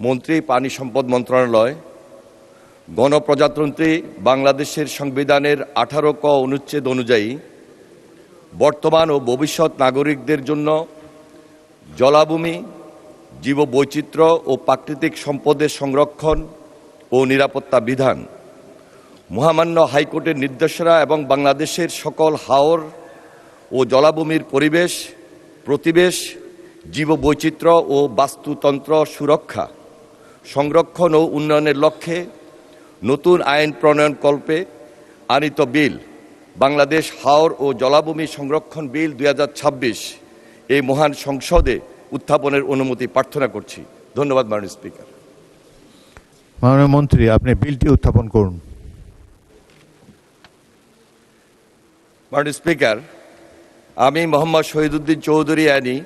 মন্ত্রী, পানি সম্পদ মন্ত্রণালয় গণপ্রজাতন্ত্রী বাংলাদেশের সংবিধানের 18 ক অনুচ্ছেদ অনুযায়ী বর্তমান ও ভবিষ্যৎ নাগরিকদের জন্য জলাভূমি, জীববৈচিত্র্য ও প্রাকৃতিক সম্পদের সংরক্ষণ ও নিরাপত্তা বিধান, মহামান্য হাইকোর্টের নির্দেশনা এবং বাংলাদেশের সকল হাওর ও জলাভূমির পরিবেশ, প্রতিবেশ, জীববৈচিত্র্য ও বাস্তুতন্ত্র সুরক্ষা, সংরক্ষণ ও উন্নয়নের লক্ষ্যে নতুন আইন প্রণয়নকল্পে আনিত বিল বাংলাদেশ হাওর ও জলাভূমি সংরক্ষণ বিল 2026 এই মহান সংসদে উত্থাপনের অনুমতি প্রার্থনা করছি। ধন্যবাদ মাননীয় স্পিকার। মাননীয় মন্ত্রী, আপনি বিলটি উত্থাপন করুন। মাননীয় স্পিকার, আমি মোহাম্মদ শহীদুদ্দিন চৌধুরী অ্যানি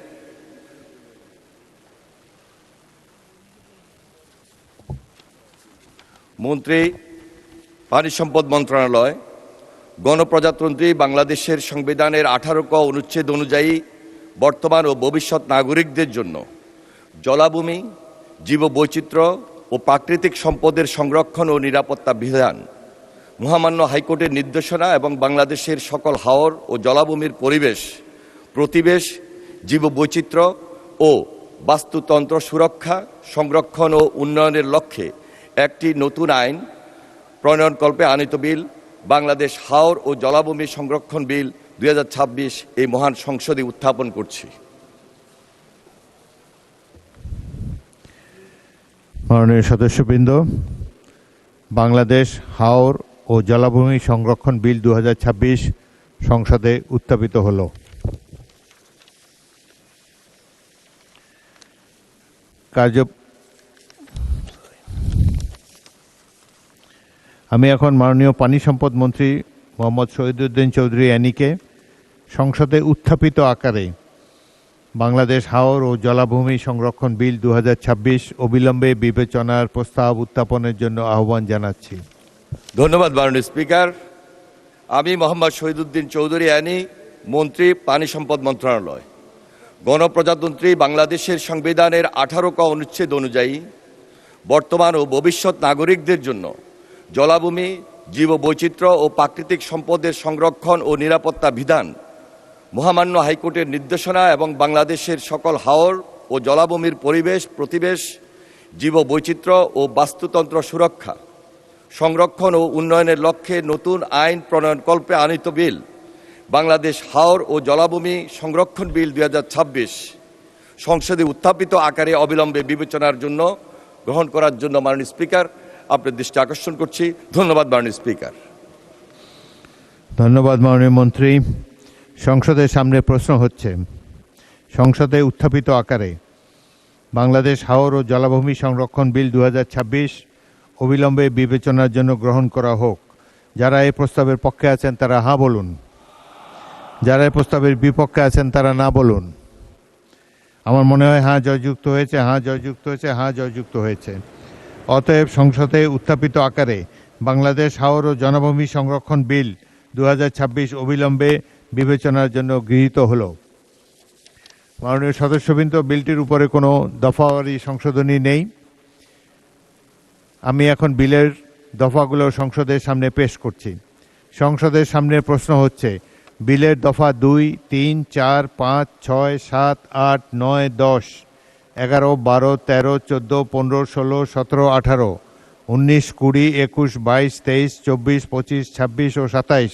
মন্ত্রী, পানি সম্পদ মন্ত্রণালয় গণপ্রজাতন্ত্রী বাংলাদেশের সংবিধানের 18 ক অনুচ্ছেদ অনুযায়ী বর্তমান ও ভবিষ্যৎ নাগরিকদের জন্য জলাভূমি, জীববৈচিত্র্য ও প্রাকৃতিক সম্পদের সংরক্ষণ ও নিরাপত্তা বিধান, মহামান্য হাইকোর্টের নির্দেশনা এবং বাংলাদেশের সকল হাওর ও জলাভূমির পরিবেশ, প্রতিবেশ, জীববৈচিত্র্য ও বাস্তুতন্ত্র সুরক্ষা, সংরক্ষণ ও উন্নয়নের লক্ষ্যে একটি নতুন আইন প্রণয়নকল্পে আনিত বিল বাংলাদেশ হাওর ও জলাভূমি সংরক্ষণ বিল 2026 এই মহান সংসদে উত্থাপন করছি। মাননীয় সদস্যবৃন্দ, বাংলাদেশ হাওর ও জলাভূমি সংরক্ষণ বিল 2026 সংসদে উত্থাপিত হলো। আমি এখন মাননীয় পানি সম্পদ মন্ত্রী মোহাম্মদ শহীদুদ্দিন চৌধুরী অ্যানিকে সংসদে উত্থাপিত আকারে বাংলাদেশ হাওর ও জলাভূমি সংরক্ষণ বিল 2026 অবিলম্বে বিবেচনার প্রস্তাব উত্থাপনের জন্য আহ্বান জানাচ্ছি। ধন্যবাদ মাননীয় স্পিকার। আমি মোহাম্মদ শহীদুদ্দিন চৌধুরী অ্যানি মন্ত্রী, পানি সম্পদ মন্ত্রণালয় গণপ্রজাতন্ত্রী বাংলাদেশের সংবিধানের 18 ক অনুচ্ছেদ অনুযায়ী বর্তমান ও ভবিষ্যৎ নাগরিকদের জন্য জলাভূমি, জীববৈচিত্র্য ও প্রাকৃতিক সম্পদের সংরক্ষণ ও নিরাপত্তা বিধান, মহামান্য হাইকোর্টের নির্দেশনা এবং বাংলাদেশের সকল হাওর ও জলাভূমির পরিবেশ, প্রতিবেশ, জীববৈচিত্র্য ও বাস্তুতন্ত্র সুরক্ষা, সংরক্ষণ ও উন্নয়নের লক্ষ্যে নতুন আইন প্রণয়নকল্পে আনিত বিল বাংলাদেশ হাওর ও জলাভূমি সংরক্ষণ বিল 2026 সংসদে উত্থাপিত আকারে অবিলম্বে বিবেচনার জন্য গ্রহণ করার জন্য মাননীয় স্পিকার আপনার দৃষ্টি আকর্ষণ করছি। ধন্যবাদ মাননীয় স্পিকার। ধন্যবাদ মাননীয় মন্ত্রী। সংসদের সামনে প্রশ্ন হচ্ছে, সংসদে উত্থাপিত আকারে বাংলাদেশ হাওর ও জলাভূমি সংরক্ষণ বিল 2026 অবিলম্বে বিবেচনার জন্য গ্রহণ করা হোক। যারা এই প্রস্তাবের পক্ষে আছেন তারা হ্যাঁ বলুন, যারা এই প্রস্তাবের বিপক্ষে আছেন তারা না বলুন। আমার মনে হয় হ্যাঁ জয়যুক্ত হয়েছে, হ্যাঁ জয়যুক্ত হয়েছে, হ্যাঁ জয়যুক্ত হয়েছে। অতএব সংসদে উত্থাপিত আকারে বাংলাদেশ হাওর ও জলাভূমি সংরক্ষণ বিল 2026 অবিলম্বে বিবেচনার জন্য গৃহীত হলো। মাননীয় সদস্যবৃন্দ, বিলটির উপরে কোনো দফাওয়ারি সংশোধনী নেই। আমি এখন বিলের দফাগুলো সংসদের সামনে পেশ করছি। সংসদের সামনে প্রশ্ন হচ্ছে, বিলের দফা 2, 3, 4, 5, 6, 7, 8, 9, 10, 11, 12, 13, 14, 15, 16, 17, 18, 19, 20, 21, 22, 23, 24, 25, 26 ও 27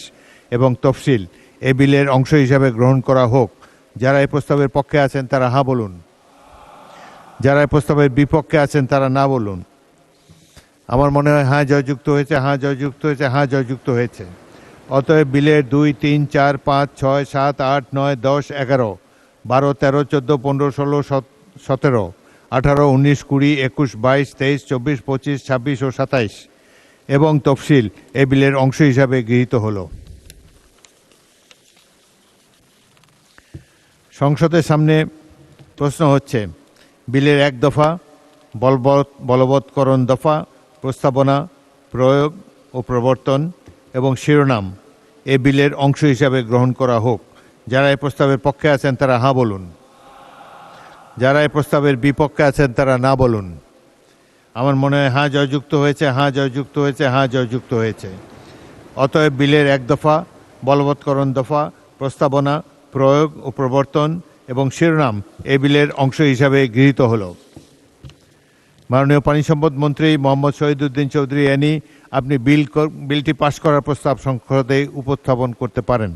এবং তফসিল এ বিলের অংশ হিসাবে গ্রহণ করা হোক। যারা এই প্রস্তাবের পক্ষে আছেন তারা হ্যাঁ বলুন, যারা এই প্রস্তাবের বিপক্ষে আছেন তারা না বলুন। আমার মনে হয় হ্যাঁ জয়যুক্ত হয়েছে, হ্যাঁ জয়যুক্ত হয়েছে, হ্যাঁ জয়যুক্ত হয়েছে। অতএব বিলের 2, 3, 4, 5, 6, 7, 8, 9, 10, 11, 12, 13, 14, 15, 16, 17, 18, 19, 20, 21, 22, 23, 24, 25, 26 ও 27 এবং তফসিল এ বিলের অংশ হিসাবে গৃহীত হলো। সংসদের সামনে প্রশ্ন হচ্ছে, বিলের 1 দফা বলবৎকরণ দফা, প্রস্তাবনা, প্রয়োগ ও প্রবর্তন এবং শিরোনাম এ বিলের অংশ হিসাবে গ্রহণ করা হোক। যারা এই প্রস্তাবের পক্ষে আছেন তারা হ্যাঁ বলুন, যারা এই প্রস্তাবের বিপক্ষে আছেন তারা না বলুন। আমার মনে হয় হ্যাঁ জয়যুক্ত হয়েছে, হ্যাঁ জয়যুক্ত হয়েছে, হ্যাঁ জয়যুক্ত হয়েছে। অতএব বিলের এক দফা, বলবৎকরণ দফা, প্রস্তাবনা, প্রয়োগ ও প্রবর্তন এবং শিরোনাম এই বিলের অংশ হিসাবে গৃহীত হলো। মাননীয় পানি সম্পদ মন্ত্রী মোহাম্মদ শহীদুদ্দিন চৌধুরী অ্যানি, আপনি বিলটি পাশ করার প্রস্তাব সংসদে উপস্থাপন করতে পারেন।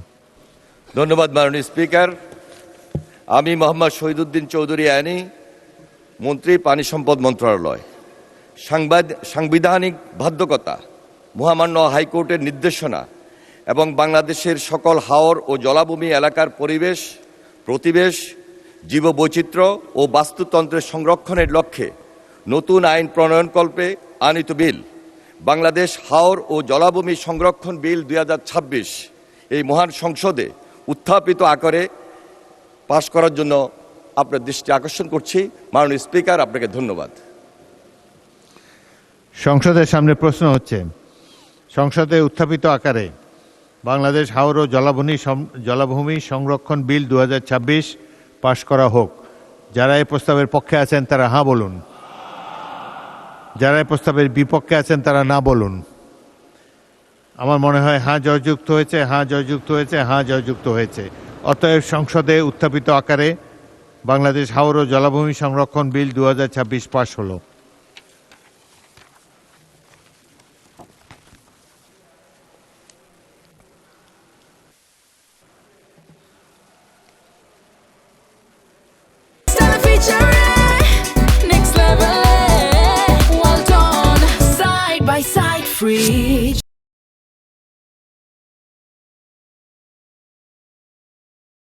ধন্যবাদ মাননীয় স্পিকার। আমি মোহাম্মদ শহীদুদ্দিন চৌধুরী অ্যানি, মন্ত্রী পানি সম্পদ মন্ত্রণালয়। সাংবিধানিক বাধ্যকতা, মহামান্য হাইকোর্টের নির্দেশনা এবং বাংলাদেশের সকল হাওর ও জলাভূমি এলাকার পরিবেশ, প্রতিবেশ, জীববৈচিত্র্য ও বাস্তুতন্ত্রের সংরক্ষণের লক্ষ্যে নতুন আইন প্রণয়নকল্পে আনিত বিল বাংলাদেশ হাওর ও জলাভূমি সংরক্ষণ বিল 2026 এই মহান সংসদে উত্থাপিত আকারে পাশ করার জন্য আপনার দৃষ্টি আকর্ষণ করছি। মাননীয় স্পিকার, আপনাকে ধন্যবাদ। সংসদের সামনে প্রশ্ন হচ্ছে, সংসদে উত্থাপিত আকারে বাংলাদেশ হাওর ও জলাভূমি সংরক্ষণ বিল 2026 পাশ করা হোক। যারা এই প্রস্তাবের পক্ষে আছেন তারা হ্যাঁ বলুন, যারা এই প্রস্তাবের বিপক্ষে আছেন তারা না বলুন। আমার মনে হয় হ্যাঁ জয়যুক্ত হয়েছে, হ্যাঁ জয়যুক্ত হয়েছে, হ্যাঁ জয়যুক্ত হয়েছে। অতএব সংসদে উত্থাপিত আকারে বাংলাদেশ হাওর ও জলাভূমি সংরক্ষণ বিল 2026 পাশ হলো। Next level, well done, side by side, fridge.